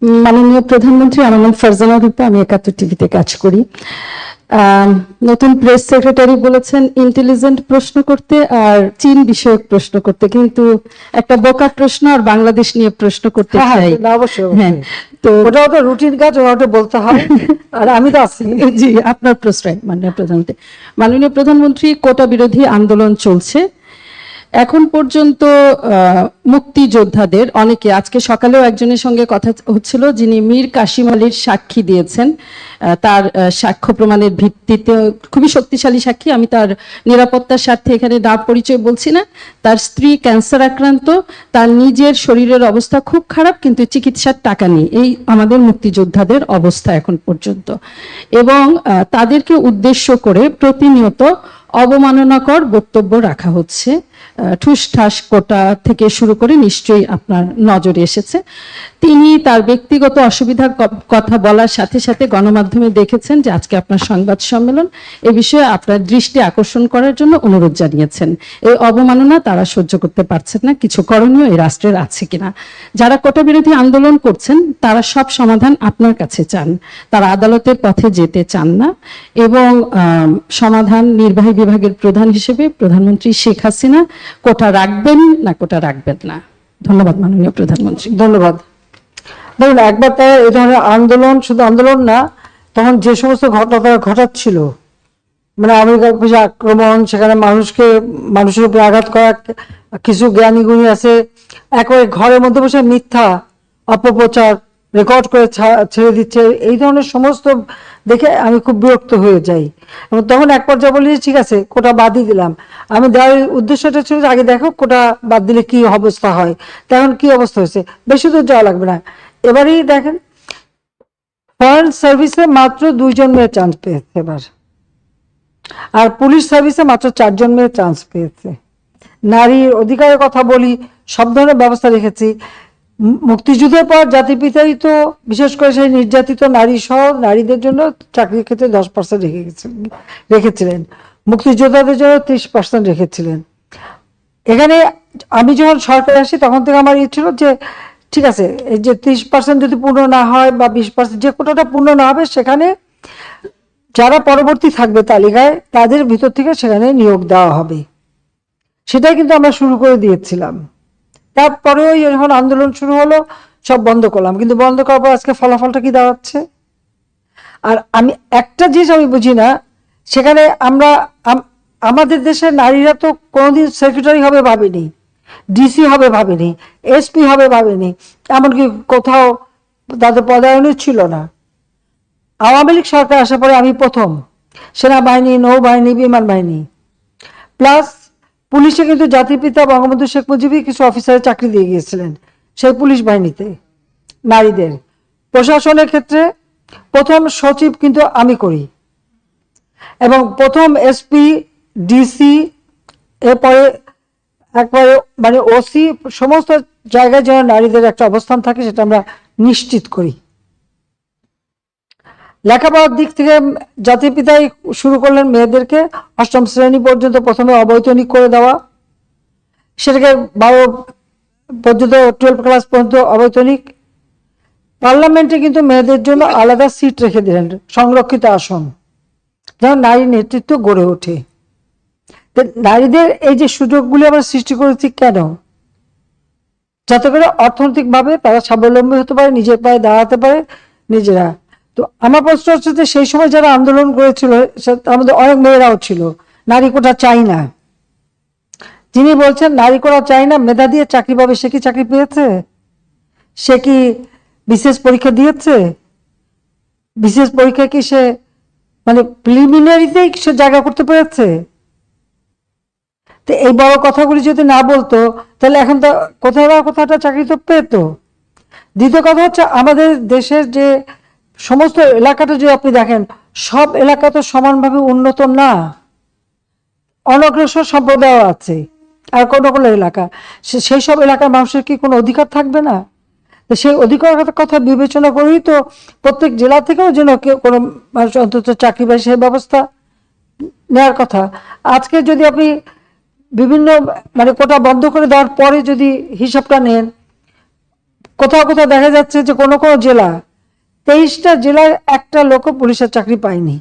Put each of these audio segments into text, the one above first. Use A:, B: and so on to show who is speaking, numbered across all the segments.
A: মাননীয় প্রধানমন্ত্রী, আমার নাম ফারজানা রূপা, আমি ৭১ টিভিতে কাজ করি। নতুন প্রেস সেক্রেটারি বলেছেন ইন্টেলিজেন্ট প্রশ্ন করতে আর চীন বিষয়ক প্রশ্ন করতে, কিন্তু একটা বোকা প্রশ্ন আর বাংলাদেশ নিয়ে প্রশ্ন করতে চাই।
B: অবশ্যই
A: হ্যাঁ, তো
B: ওটাও তো রুটিন কাজ, ওটা বলতে হয়। আর আমি তো আছি।
A: জি, আপনার প্রশ্রয় মাননীয় প্রধানমন্ত্রী। মাননীয় প্রধানমন্ত্রী, কোটা বিরোধী আন্দোলন চলছে এখন পর্যন্ত। মুক্তিযোদ্ধাদের অনেকে, আজকে সকালেও একজনের সঙ্গে কথা হচ্ছিল যিনি মীর কাসিম আলীর সাক্ষী দিয়েছেন, তার সাক্ষ্য প্রমাণের ভিত্তিতে খুবই শক্তিশালী সাক্ষী। আমি তার নিরাপত্তার স্বার্থে এখানে নাম পরিচয় বলছি না। তার স্ত্রী ক্যান্সার আক্রান্ত, তার নিজের শরীরের অবস্থা খুব খারাপ, কিন্তু চিকিৎসার টাকা নেই। এই আমাদের মুক্তিযোদ্ধাদের অবস্থা এখন পর্যন্ত, এবং তাদেরকে উদ্দেশ্য করে প্রতিনিয়ত অবমাননাকর বক্তব্য রাখা হচ্ছে। ঠুসঠাস কোটা থেকে শুরু করে নিশ্চয়ই আপনার নজরে এসেছে। তিনি তার ব্যক্তিগত অসুবিধার কথা বলার সাথে সাথে গণমাধ্যমে দেখেছেন যে আজকে আপনার সংবাদ সম্মেলন, এ বিষয়ে আপনার দৃষ্টি আকর্ষণ করার জন্য অনুরোধ জানিয়েছেন। এই অবমাননা তারা সহ্য করতে পারছেন না, কিছু করণীয় এই রাষ্ট্রের আছে কিনা। যারা কোটা বিরোধী আন্দোলন করছেন তারা সব সমাধান আপনার কাছে চান, তারা আদালতের পথে যেতে চান না, এবং সমাধান নির্বাহী বিভাগের প্রধান হিসেবে প্রধানমন্ত্রী শেখ হাসিনা কোটা রাখবেন না কোটা রাখবেন না। ধন্যবাদ মাননীয় প্রধানমন্ত্রী।
B: ধন্যবাদ। দেখুন, একবার তারা এই ধরনের আন্দোলন, শুধু আন্দোলন না, তখন যে সমস্ত ঘটনা তারা ঘটাচ্ছিল, মানে আমেরিকার পিছিয়ে আক্রমণ, সেখানে মানুষের উপরে আঘাত করা, কিছু জ্ঞানী গুণী আছে একেবারে ঘরের মধ্যে বসে মিথ্যা অপপ্রচার রেকর্ড করে ছেড়ে দিচ্ছে, এই ধরনের সমস্ত দেখে আমি খুব বিরক্ত হয়ে যাই। এবং তখন এক পর্যায়ে বলি ঠিক আছে, কোটা বাদই দিলাম। আমি দেওয়ার উদ্দেশ্যটা ছিল যে আগে দেখো কোটা বাদ দিলে কি অবস্থা হয়। তখন কি অবস্থা হয়েছে, বেশি দূর যাওয়া লাগবে না। এবারেই দেখেন, ফরেন সার্ভিসে মাত্র 2 জন মেয়ে চান্স পেয়েছে এবার, আর পুলিশ সার্ভিসে মাত্র 4 জন মেয়ে চান্স পেয়েছে। নারীর অধিকারের কথা বলি, সব ধরনের ব্যবস্থা রেখেছি। মুক্তিযুদ্ধের পর জাতির পিতাই তো বিশেষ করে সেই নির্যাতিত নারী সহ নারীদের জন্য চাকরির ক্ষেত্রে 10% রেখেছিলেন, মুক্তিযোদ্ধাদের জন্য 30% রেখেছিলেন। এখানে আমি যখন সরকারে আসি তখন থেকে আমার ছিল যে ঠিক আছে, এই যে 30% যদি পূর্ণ না হয় বা 20% যে কোটাটা পূর্ণ না হবে, সেখানে যারা পরবর্তী থাকবে তালিকায় তাদের ভিতর থেকে সেখানে নিয়োগ দেওয়া হবে। সেটাই কিন্তু আমরা শুরু করে দিয়েছিলাম। তারপরেও যখন আন্দোলন শুরু হলো সব বন্ধ করলাম, কিন্তু বন্ধ করার পর আজকে ফলাফলটা কি দাঁড়াচ্ছে। আর আমি একটা জিনিস আমি বুঝি না, সেখানে আমাদের দেশের নারীরা তো কোনোদিন সেক্রেটারি হবে ভাবেনি, ডিসি হবে ভাবেনি, এসপি হবে ভাবেনি, এমনকি কোথাও তাদের পদায়নও ছিল না। আওয়ামী লীগ সরকার আসার পরে আমি প্রথম সেনাবাহিনী, নৌবাহিনী, বিমান বাহিনী, প্লাস পুলিশে কিন্তু জাতির পিতা বঙ্গবন্ধু শেখ মুজিবই কিছু অফিসারের চাকরি দিয়ে গিয়েছিলেন সেই পুলিশ বাহিনীতে নারীদের। প্রশাসনের ক্ষেত্রে প্রথম সচিব কিন্তু আমি করি, এবং প্রথম এসপি, ডিসি, এরপরে একবারে মানে ওসি, সমস্ত জায়গায় যেন নারীদের একটা অবস্থান থাকে সেটা আমরা নিশ্চিত করি। লেখাপড়ার দিক থেকে জাতির পিতাই শুরু করলেন মেয়েদেরকে 8ম শ্রেণী পর্যন্ত প্রথমে অবৈতনিক করে দেওয়া, সেটাকে 12 পর্যন্ত 12 ক্লাস পর্যন্ত অবৈতনিক। পার্লামেন্টে কিন্তু মেয়েদের জন্য আলাদা সিট রেখে দিলেন, সংরক্ষিত আসন, যেন নারী নেতৃত্ব গড়ে ওঠে। নারীদের এই যে সুযোগগুলি আমরা সৃষ্টি করেছি কেন, যাতে করে অর্থনৈতিকভাবে তারা স্বাবলম্বী হতে পারে, নিজের পায়ে দাঁড়াতে পারে নিজেরা। তো আমার প্রশ্ন হচ্ছে যে সেই সময় যারা আন্দোলন করেছিল তার মধ্যে অনেক মেয়েরাও ছিল। নারী কোটা চাই না, যিনি বলছেন নারী কোটা চাই না, মেধা দিয়ে চাকরি পাবে, সে কি চাকরি পেয়েছে? সে কি বিশেষ পরীক্ষা দিয়েছে? বিশেষ পরীক্ষা কি সে মানে প্রিলিমিনারিতেই সে জায়গা করতে পেরেছে? তো এই বড় কথাগুলি যদি না বলতো তাহলে এখন তো কোথাও না কোথাও চাকরি তো পেত। দ্বিতীয় কথা হচ্ছে, আমাদের দেশের যে সমস্ত এলাকাটা যদি আপনি দেখেন, সব এলাকা তো সমানভাবে উন্নত না, অনগ্রসর সম্প্রদায় আছে, আর কোনো কোনো এলাকা, সেই সব এলাকার মানুষের কি কোনো অধিকার থাকবে না? সেই অধিকার কথা বিবেচনা করেই তো প্রত্যেক জেলা থেকেও যেন কেউ কোনো মানুষ অন্তত চাকরি পায় সেই ব্যবস্থা নেওয়ার কথা। আজকে যদি আপনি বিভিন্ন মানে কোটা বন্ধ করে দেওয়ার পরে যদি হিসাবটা নেন, কোথাও কোথাও দেখা যাচ্ছে যে কোনো কোনো জেলা 23টা জেলায় একটা লোক পুলিশের চাকরি পায়নি,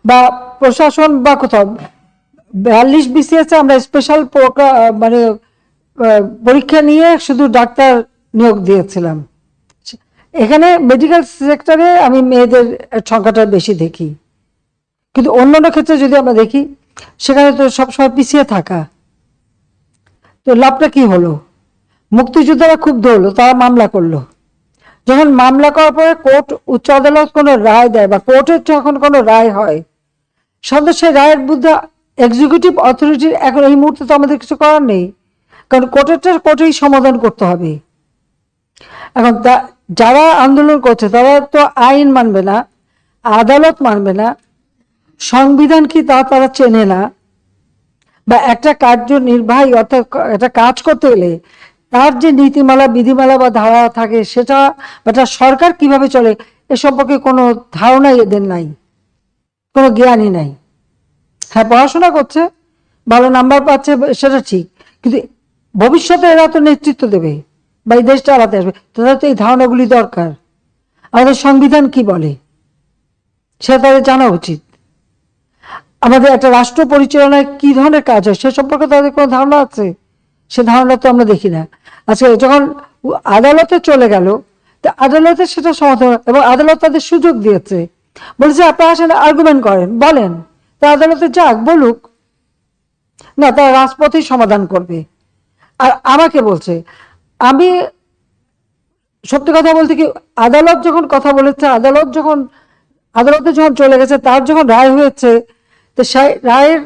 B: বা প্রশাসন বা কোথাও 42 BCS আমরা স্পেশাল মানে পরীক্ষা নিয়ে শুধু ডাক্তার নিয়োগ দিয়েছিলাম। এখানে মেডিকেল সেক্টরে আমি মেয়েদের সংখ্যাটা বেশি দেখি, কিন্তু অন্যান্য ক্ষেত্রে যদি আমরা দেখি সেখানে তো সবসময় পিছিয়ে থাকা। তো লাভটা কি হলো? মুক্তিযোদ্ধারা ক্ষুব্ধ হলো, তারা মামলা করলো। যখন মামলা করার পরে কোর্ট, উচ্চ আদালত কোনো রায় দেয় বা কোর্টের যখন কোনো রায় হয়, সাধারণত সেই রায়ের বিরুদ্ধে এক্সিকিউটিভ অথরিটির এখন এই মুহূর্তে তো আমাদের কিছু করার নেই, কারণ কোর্টেই সমাধান করতে হবে। এখন যারা আন্দোলন করছে তারা তো আইন মানবে না, আদালত মানবে না, সংবিধান কি তারা চেনে না, বা একটা কার্যনির্বাহী অর্থাৎ একটা কাজ করতে গেলে তার যে নীতিমালা, বিধিমালা বা ধারা থাকে সেটা, বা তার সরকার কিভাবে চলে এ সম্পর্কে কোনো ধারণাই এদের নাই, কোনো জ্ঞানই নাই। হ্যাঁ, পড়াশোনা করছে, ভালো নাম্বার পাচ্ছে, সেটা ঠিক, কিন্তু ভবিষ্যতে এরা তো নেতৃত্ব দেবে বা এই দেশটা চালাতে আসবে, তাদের তো এই ধারণাগুলি দরকার। আমাদের সংবিধান কি বলে সেটা তাদের জানা উচিত। আমাদের একটা রাষ্ট্র পরিচালনায় কি ধরনের কাজ হয় সে সম্পর্কে তাদের কোনো ধারণা আছে? সে ধারণা তো আমরা দেখি না। আজকে যখন আদালতে চলে গেল, তা আদালতে সেটা সমাধান, এবং আদালত তাদের সুযোগ দিয়েছে, বলেছে আপনারা আসেন, আর্গুমেন্ট করেন, বলেন, তা আদালতে যাক, বলুক না, তারা রাজপথেই সমাধান করবে। আর আমাকে বলছে, আমি সত্যি কথা বলতে কি, আদালত যখন কথা বলেছে, আদালতে যখন চলে গেছে, তার যখন রায় হয়েছে, তো সেই রায়ের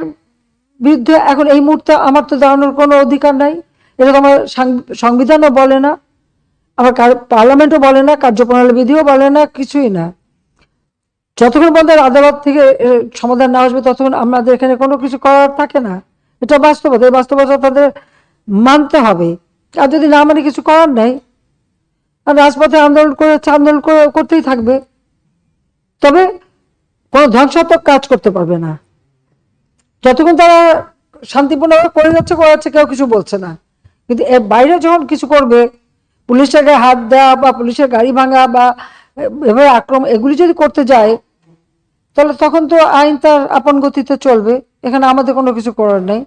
B: বিরুদ্ধে এখন এই মুহূর্তে আমার তো দাঁড়ানোর কোনো অধিকার নাই। এটা তো আমার সংবিধানও বলে না, আমার পার্লামেন্টও বলে না, কার্যপ্রণালী বিধিও বলে না, কিছুই না। যতক্ষণ পর্যন্ত আদালত থেকে সমাধান না আসবে ততক্ষণ আমাদের এখানে কোনো কিছু করার থাকে না। এটা বাস্তবতা, এই বাস্তবতা তাদের মানতে হবে। আর যদি না মানে কিছু করার নাই, আর রাজপথে আন্দোলন করতেই থাকবে, তবে কোনো ধ্বংসাত্মক কাজ করতে পারবে না। যতক্ষণ তারা শান্তিপূর্ণভাবে করাচ্ছে, কেউ কিছু বলছে না। কিন্তু এর বাইরে যখন কিছু করবে, পুলিশের গায়ে হাত দেওয়া বা পুলিশের গাড়ি ভাঙা বা এভাবে আক্রমণ, এগুলি যদি করতে যায়, তাহলে তখন তো আইন তার আপন গতিতে চলবে, এখানে আমাদের কোনো কিছু করার নেই।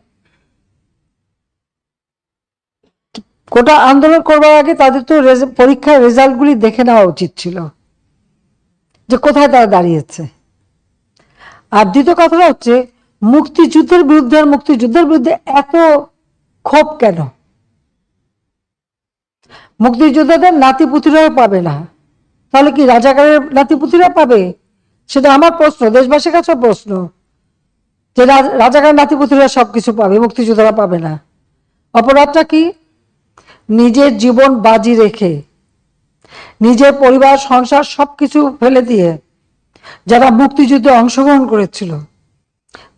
B: কোটা আন্দোলন করবার আগে তাদের তো পরীক্ষার রেজাল্টগুলি দেখে নেওয়া উচিত ছিল, যে কোথায় তারা দাঁড়িয়েছে। আর দ্বিতীয় কথাটা হচ্ছে, মুক্তিযুদ্ধের বিরুদ্ধে এত ক্ষোভ কেন? মুক্তিযোদ্ধাদের নাতিপুতিরাও পাবে না, তাহলে কি রাজাকারের নাতিপুতিরা পাবে? সেটা আমার প্রশ্ন, দেশবাসীর কাছে প্রশ্ন, যে রাজাকার নাতিপুতিরা সবকিছু পাবে, মুক্তিযোদ্ধারা পাবে না। অপরাধটা কি? নিজের জীবন বাজি রেখে, নিজের পরিবার সংসার সবকিছু ফেলে দিয়ে যারা মুক্তিযুদ্ধে অংশগ্রহণ করেছিল,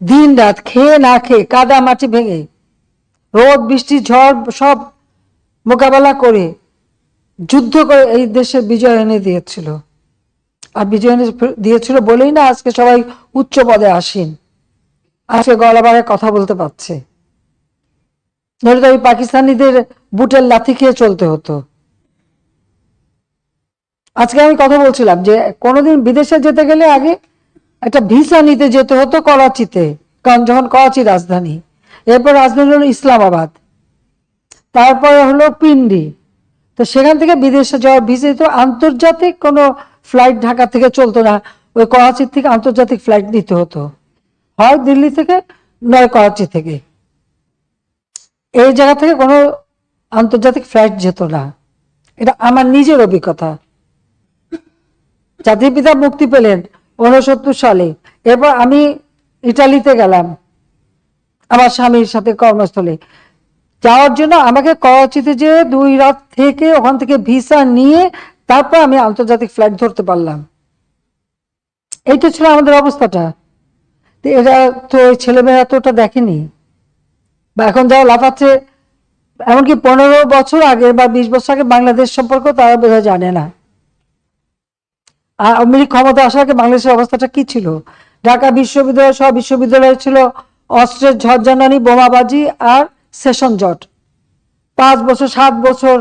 B: দিন রাত খেয়ে না খেয়ে, কাদা মাটি ভেঙে, রোদ বৃষ্টি ঝড় সব মোকাবেলা করে, যুদ্ধ করে এই দেশে বিজয় এনে দিয়েছিল। আর বিজয় এনে দিয়েছিল বলেই না আজকে সবাই উচ্চ পদে আসীন, আজকে গলাবারে কথা বলতে পারছে। ধরে তো ওই পাকিস্তানিদের বুটের লাথি খেয়ে চলতে হতো। আজকে আমি কথা বলছিলাম যে কোনোদিন বিদেশে যেতে গেলে আগে একটা ভিসা নিতে যেতে হতো করাচিতে, কারণ যখন করাচি রাজধানী, এরপর রাজধানী হলো ইসলামাবাদ, তারপরে হলো পিন্ডি। তো সেখান থেকে বিদেশে যাওয়ার ভিসা তো আন্তর্জাতিক কোনো ফ্লাইট ঢাকা থেকে চলতো না, ওই করাচির থেকে আন্তর্জাতিক ফ্লাইট নিতে হতো, হয় দিল্লি থেকে নয় করাচি থেকে। এই জায়গা থেকে কোনো আন্তর্জাতিক ফ্লাইট যেত না, এটা আমার নিজের অভিজ্ঞতা। জাতির পিতা মুক্তি পেলেন 69 সালে, এরপর আমি ইটালিতে গেলাম আমার স্বামীর সাথে কর্মস্থলে যাওয়ার জন্য। আমাকে করাচিতে যে 2 রাত থেকে ওখান থেকে ভিসা নিয়ে তারপর আমি আন্তর্জাতিক ফ্লাইট ধরতে পারলাম। এইটা ছিল আমাদের অবস্থাটা। এরা তো ছেলেমেয়েরা তো ওটা দেখেনি, বা এখন যারা লাফাচ্ছে, এমনকি 15 বছর আগে বা 20 বছর আগে বাংলাদেশ সম্পর্কে তারা বোধহয় জানে না। আওয়ামী লীগ ক্ষমতা আসার আগে বাংলাদেশের অবস্থাটা কি ছিল? ঢাকা বিশ্ববিদ্যালয় সব বিশ্ববিদ্যালয় ছিল অস্ত্রের ঝড় জানানি, বোমাবাজি আর সেশন জট, 5 বছর 7 বছর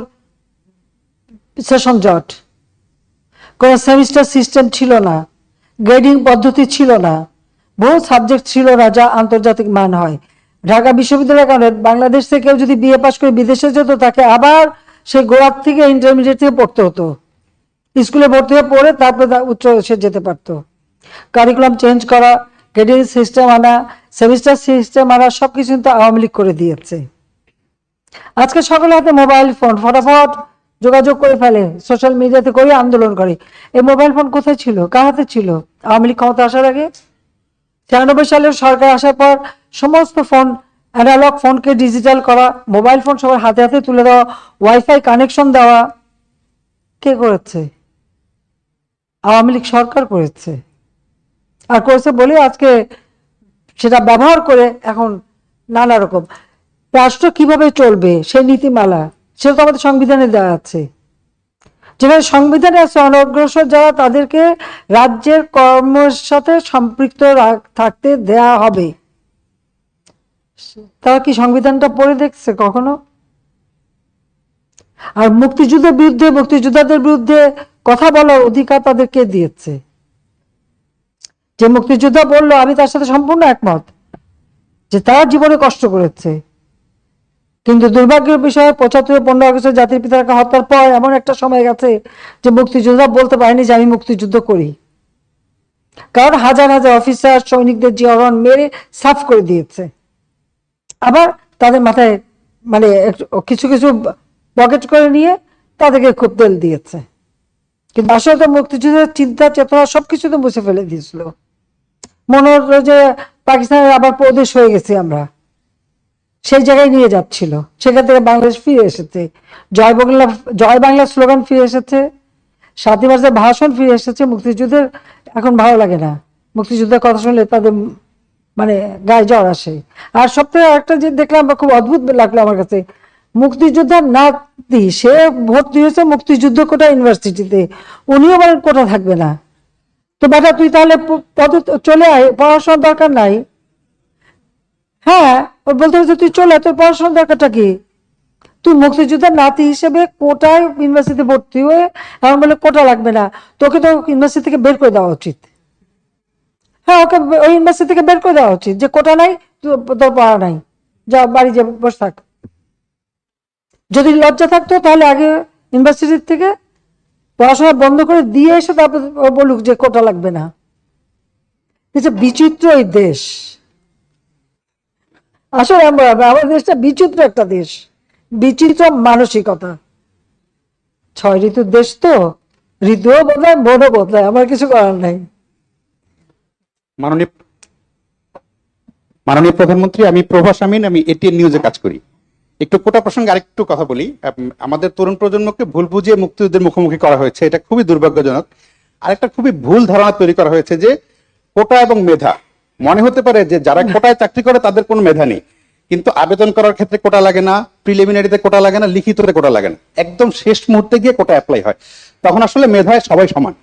B: সেশন জট, কোন সেমিস্টার সিস্টেম ছিল না, গ্রেডিং পদ্ধতি ছিল না, বহু সাবজেক্ট ছিল না যা আন্তর্জাতিক মান হয়। ঢাকা বিশ্ববিদ্যালয়ের কারণে বাংলাদেশ থেকে কেউ যদি বিএ পাস করে বিদেশে যেত তাকে আবার সেই গোড়ার থেকে ইন্টারমিডিয়েট থেকে পড়তে হতো, স্কুলে ভর্তি হয়ে পড়ে তারপরে উচ্চ সে যেতে পারতো। কারিকুলাম চেঞ্জ করা, গ্রেডিং সিস্টেম আনা, সেমিস্টার সিস্টেম আনা, সবকিছু কিন্তু আওয়ামী লীগ করে দিয়েছে। আজকে সকলের হাতে মোবাইল ফোন, ফটাফট যোগাযোগ করে ফেলে, সোশ্যাল মিডিয়াতে করে আন্দোলন করে। এই মোবাইল ফোন কোথায় ছিল, কার হাতে ছিল আওয়ামী লীগ ক্ষমতা আসার আগে? 96 সালের সরকার আসার পর সমস্ত ফোন, অ্যানালগ ফোনকে ডিজিটাল করা, মোবাইল ফোন সবার হাতে হাতে তুলে দেওয়া, ওয়াইফাই কানেকশন দেওয়া, কে করেছে? আওয়ামী লীগ সরকার করেছে। আর করেছে বলে আজকে সেটা ব্যবহার করে এখন নানা রকম রাষ্ট্র কিভাবে চলবে সেই নীতিমালা, সেটা তো আমাদের সংবিধানে দেওয়া আছে। যেখানে সংবিধানে আছে অনগ্রসর যারা তাদেরকে রাজ্যের কর্মের সাথে সম্পৃক্ত থাকতে দেয়া হবে। তারা কি সংবিধানটা পড়ে দেখছে কখনো? আর মুক্তিযুদ্ধের বিরুদ্ধে, মুক্তিযোদ্ধাদের বিরুদ্ধে কথা বলার অধিকার তাদেরকে দিয়েছে। যে মুক্তিযোদ্ধা বললো, আমি তার সাথে সম্পূর্ণ একমত যে তার জীবনে কষ্ট করেছে, কিন্তু দুর্ভাগ্যের বিষয় 75-15 আগস্টে জাতির পিতাকে হত্যার পর এমন একটা সময় গেছে যে মুক্তিযোদ্ধা বলতে পারেনি যে আমি মুক্তিযুদ্ধ করি, কারণ হাজার হাজার অফিসার সৈনিকদের জীবন মেরে সাফ করে দিয়েছে। আবার তাদের মাথায় মানে কিছু কিছু পকেট করে নিয়ে তাদেরকে খুব তেল দিয়েছে, কিন্তু আসলে তো মুক্তিযুদ্ধের চিন্তা চেতনা সবকিছু তো মুছে ফেলে দিয়েছিল। মনে হলো যে পাকিস্তানের আবার প্রদেশ হয়ে গেছি আমরা, সেই জায়গায় নিয়ে যাচ্ছিল। সেখান থেকে বাংলাদেশ ফিরে এসেছে, জয় বাংলা স্লোগান ফিরে এসেছে, 7ই মার্চের ভাষণ ফিরে এসেছে। মুক্তিযুদ্ধের এখন ভালো লাগে না, মুক্তিযুদ্ধের কথা শুনলে তাদের মানে গায়ে জ্বর আসে। আর সবথেকে একটা যে দেখলাম খুব অদ্ভুত লাগলো আমার কাছে, মুক্তিযোদ্ধার নাতি সে ভর্তি হয়েছে মুক্তিযুদ্ধ কোটা ইউনিভার্সিটিতে, উনিও বলেন কোটা থাকবে না। তো বেটা তুই তাহলে পদে চলে আয়, পড়াশোনার দরকার নাই। হ্যাঁ, ও বলতে হচ্ছে তুই চলে, তোর পড়াশোনার দরকারটা কি? তুই মুক্তিযোদ্ধার নাতি হিসেবে কোটায় ইউনিভার্সিটিতে ভর্তি হয়ে এমন বলে কোটা লাগবে না, তোকে তো ইউনিভার্সিটি থেকে বের করে দেওয়া উচিত। হ্যাঁ, ওকে ওই ইউনিভার্সিটি থেকে বের করে দেওয়া উচিত, যে কোটা নাই, তোর পড়া নাই, যা বাড়ি যে বসে থাক। যদি লজ্জা থাকতো তাহলে আগে ইউনিভার্সিটি থেকে পড়াশোনা বন্ধ করে দিয়ে এসে তারপর বলুক যে কোটা লাগবে না। বিচিত্র এই দেশ, আসলে আমাদের দেশটা বিচিত্র একটা দেশ, বিচিত্র মানসিকতা। 6 ঋতুর দেশ তো, ঋতুও বদলায়, মনও বদলায়, আমার কিছু করার নাই।
C: মাননীয় প্রধানমন্ত্রী, আমি প্রভাস আমিন, আমি এটিএন নিউজে কাজ করি। একটু কোটা প্রসঙ্গে আরেকটু কথা বলি। আমাদের তরুণ প্রজন্মকে ভুল বুঝিয়ে মুক্তিযুদ্ধের মুখোমুখি করা হয়েছে, এটা খুবই দুর্ভাগ্যজনক। আরেকটা খুবই ভুল ধারণা তৈরি করা হয়েছে যে কোটা এবং মেধা, মনে হতে পারে যে যারা কোটায় চাকরি করে তাদের কোনো মেধা নেই, কিন্তু আবেদন করার ক্ষেত্রে কোটা লাগে না, প্রিলিমিনারিতে কোটা লাগে না, লিখিততে কোটা লাগে না, একদম শেষ মুহূর্তে গিয়ে কোটা অ্যাপ্লাই হয়। তখন আসলে মেধায় সবাই সমান।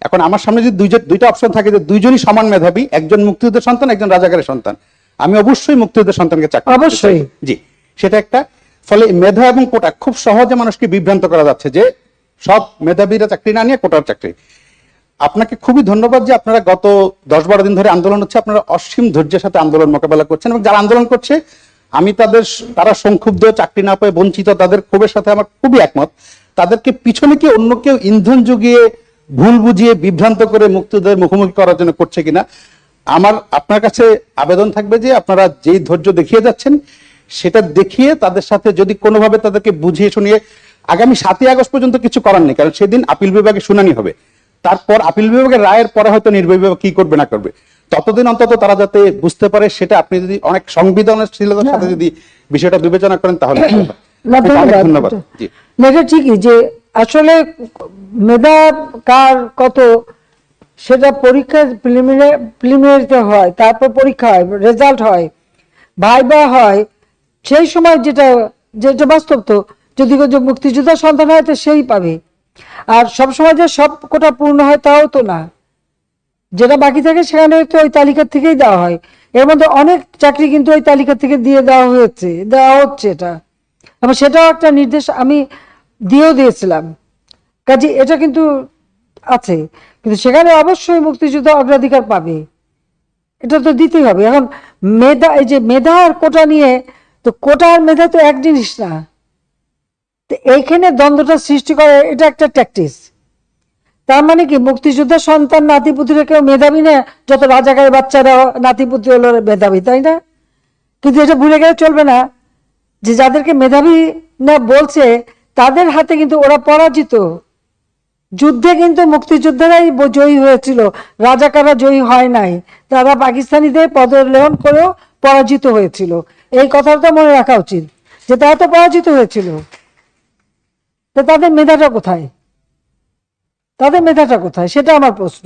C: এখন আমার সামনে যদি দুইটা অপশন থাকে যে দুইজনই সমান মেধাবী, একজন মুক্তিযুদ্ধের সন্তান, একজন রাজাকারের সন্তান, আমি অবশ্যই মুক্তিযুদ্ধের সন্তানকে চাকরি দিতে চাই।
B: অবশ্যই
C: জি, সেটা একটা। ফলে মেধা এবং কোটা খুব সহজে মানুষকে বিভ্রান্ত করা যাচ্ছে যে সব মেধাবীরা চাকরি না নিয়ে কোটার চাকরি। আপনাকে খুবই ধন্যবাদ যে আপনারা গত 10-12 দিন ধরে আন্দোলন হচ্ছে, আপনারা অসীম ধৈর্যের সাথে আন্দোলন মোকাবেলা করছেন, এবং যারা আন্দোলন করছে আমি তারা সংক্ষুব্ধ, চাকরি না পেয়ে বঞ্চিত, তাদের ক্ষোভের সাথে আমার খুবই একমত। তাদেরকে পিছনে কি অন্য কেউ ইন্ধন জুগিয়ে ভুল বুঝিয়ে বিভ্রান্ত করে মুক্তিযুদ্ধের মুখোমুখি করার জন্য করছে কিনা, আমার আপনার কাছে আবেদন থাকবে যে আপনারা যেই ধৈর্য দেখিয়ে যাচ্ছেন সেটা দেখিয়ে তাদের সাথে যদি কোনোভাবে তাদেরকে বুঝিয়ে শুনিয়ে, আগামী 7ই আগস্ট পর্যন্ত কিছু করার নেই, কারণ সেদিন আপিল বিভাগে শুনানি হবে, তারপর আপিল বিভাগের রায়ের পরে হয়তো নির্বাহী বিভাগ কি করবে না করবে, ততদিন অন্তত তারা যাতে বুঝতে পারে, সেটা আপনি যদি অনেক সংবেদনশীলতার সাথে যদি বিষয়টা বিবেচনা করেন তাহলে ধন্যবাদ।
B: ঠিকই যে আসলে মেধা কার কত সেটা পরীক্ষা প্রিলিমিনারিতে হয়, তারপর পরীক্ষা হয়, রেজাল্ট হয়, ভাইবা হয়, সেই সময় যেটা বাস্তব। তো যদি মুক্তিযোদ্ধা সন্তান হয় তো সেই পাবে, আর সবসময় যে সব কোটা পূর্ণ হয় তাও তো না, যেটা বাকি থাকে সেখানে তো ওই তালিকা থেকেই দেওয়া হয়। এর মধ্যে অনেক চাকরি কিন্তু ওই তালিকা থেকে দেওয়া হচ্ছে এটা। এবং সেটাও একটা নির্দেশ আমি দিয়েছিলাম। কাজে এটা কিন্তু আছে, কিন্তু সেখানে অবশ্যই মুক্তিযুদ্ধ অগ্রাধিকার পাবে, এটা তো দিতেই হবে। এখন মেধা, এই যে মেধা আর কোটা নিয়ে, তো কোটা আর মেধা তো এক জিনিস না, তো এইখানে দ্বন্দ্বটা সৃষ্টি করে, এটা একটা ট্যাকটিস। তার মানে কি মুক্তিযোদ্ধার সন্তান নাতিপুতিরা কেউ মেধাবী না, যত রাজাকারের বাচ্চারা নাতিপুতি হলো মেধাবী, তাই না? কিন্তু এটা ভুলে গেলে চলবে না যে যাদেরকে মেধাবী না বলছে তাদের হাতে কিন্তু ওরা পরাজিত। যুদ্ধে কিন্তু মুক্তিযোদ্ধারাই জয়ী হয়েছিল, রাজাকাররা জয়ী হয় নাই, তারা পাকিস্তানিদের পদলেহন করেও পরাজিত হয়েছিল। এই কথাটা মনে রাখা উচিত যে তারা তো পরাজিত হয়েছিল। তো তাদের মেধাটা কোথায়, তাদের মেধাটা কোথায়, সেটা আমার প্রশ্ন।